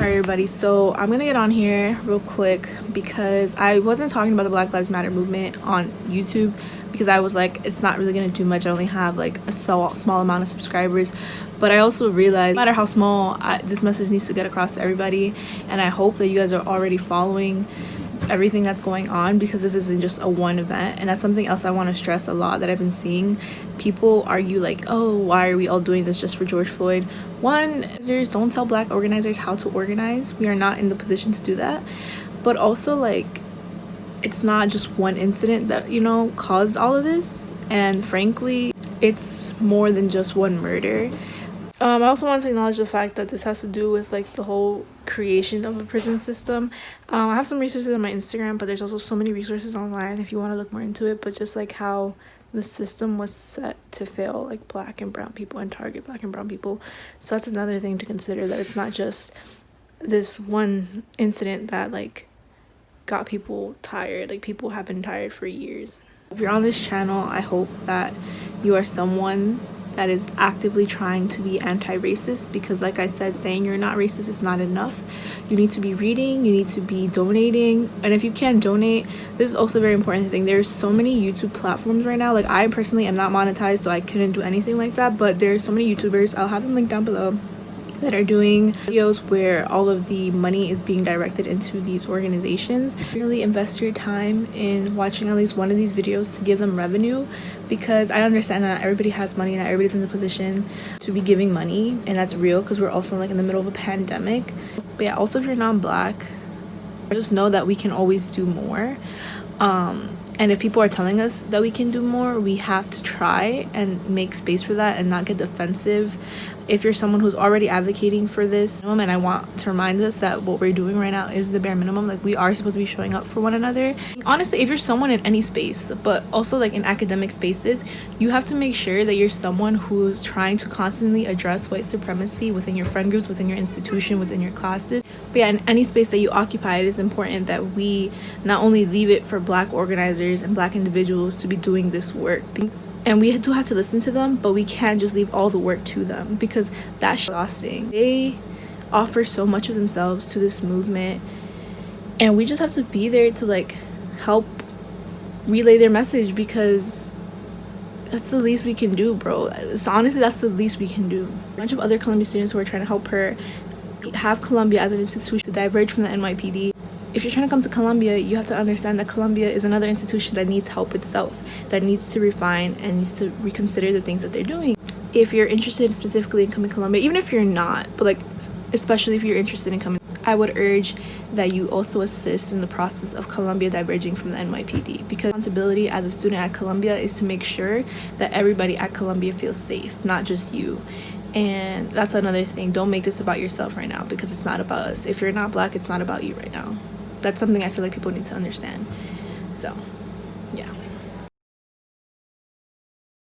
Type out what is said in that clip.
Alright everybody, so I'm gonna get on here real quick because I wasn't talking about the Black Lives Matter movement on YouTube because I was like, it's not really gonna do much. I only have like a small amount of subscribers, but I also realized no matter how small, this message needs to get across to everybody, and I hope that you guys are already following everything that's going on, because this isn't just a one event. And that's something else I want to stress a lot that I've been seeing people argue, like, oh, why are we all doing this just for George Floyd? One, don't tell Black organizers how to organize. We are not in the position to do that. But also, like, it's not just one incident that, you know, caused all of this, and frankly it's more than just one murder. I also want to acknowledge the fact that this has to do with like the whole creation of a prison system. I have some resources on my Instagram, but there's also so many resources online if you want to look more into it. But just like how the system was set to fail like Black and brown people and target Black and brown people. So that's another thing to consider, that it's not just this one incident that like got people tired. Like, people have been tired for years. If you're on this channel, I hope that you are someone that is actively trying to be anti-racist, because like I said, saying you're not racist is not enough. You need to be reading, you need to be donating, and if you can't donate, this is also a very important thing. There's so many YouTube platforms right now. Like, I personally am not monetized, so I couldn't do anything like that, but there's so many YouTubers, I'll have them linked down below, that are doing videos where all of the money is being directed into these organizations. Really invest your time in watching at least one of these videos to give them revenue, because I understand that not everybody has money and not everybody's in the position to be giving money, and that's real because we're also like in the middle of a pandemic. But yeah, also if you're non-Black, just know that we can always do more. And if people are telling us that we can do more, we have to try and make space for that and not get defensive. If you're someone who's already advocating for this, and I want to remind us that what we're doing right now is the bare minimum. Like, we are supposed to be showing up for one another. Honestly, if you're someone in any space, but also like in academic spaces, you have to make sure that you're someone who's trying to constantly address white supremacy within your friend groups, within your institution, within your classes. But yeah, in any space that you occupy, it is important that we not only leave it for Black organizers and Black individuals to be doing this work, and we do have to listen to them, but we can't just leave all the work to them, because that's exhausting. They offer so much of themselves to this movement, and we just have to be there to like help relay their message, because that's the least we can do, bro. So honestly, that's the least we can do. A bunch of other Columbia students who are trying to help her have Columbia as an institution to diverge from the NYPD. If you're trying to come to Columbia, you have to understand that Columbia is another institution that needs help itself, that needs to refine and needs to reconsider the things that they're doing. If you're interested specifically in coming to Columbia, even if you're not, but like especially if you're interested in coming, I would urge that you also assist in the process of Columbia diverging from the NYPD, because responsibility as a student at Columbia is to make sure that everybody at Columbia feels safe, not just you. And that's another thing. Don't make this about yourself right now, because it's not about us. If you're not Black, it's not about you right now. That's something I feel like people need to understand. So yeah.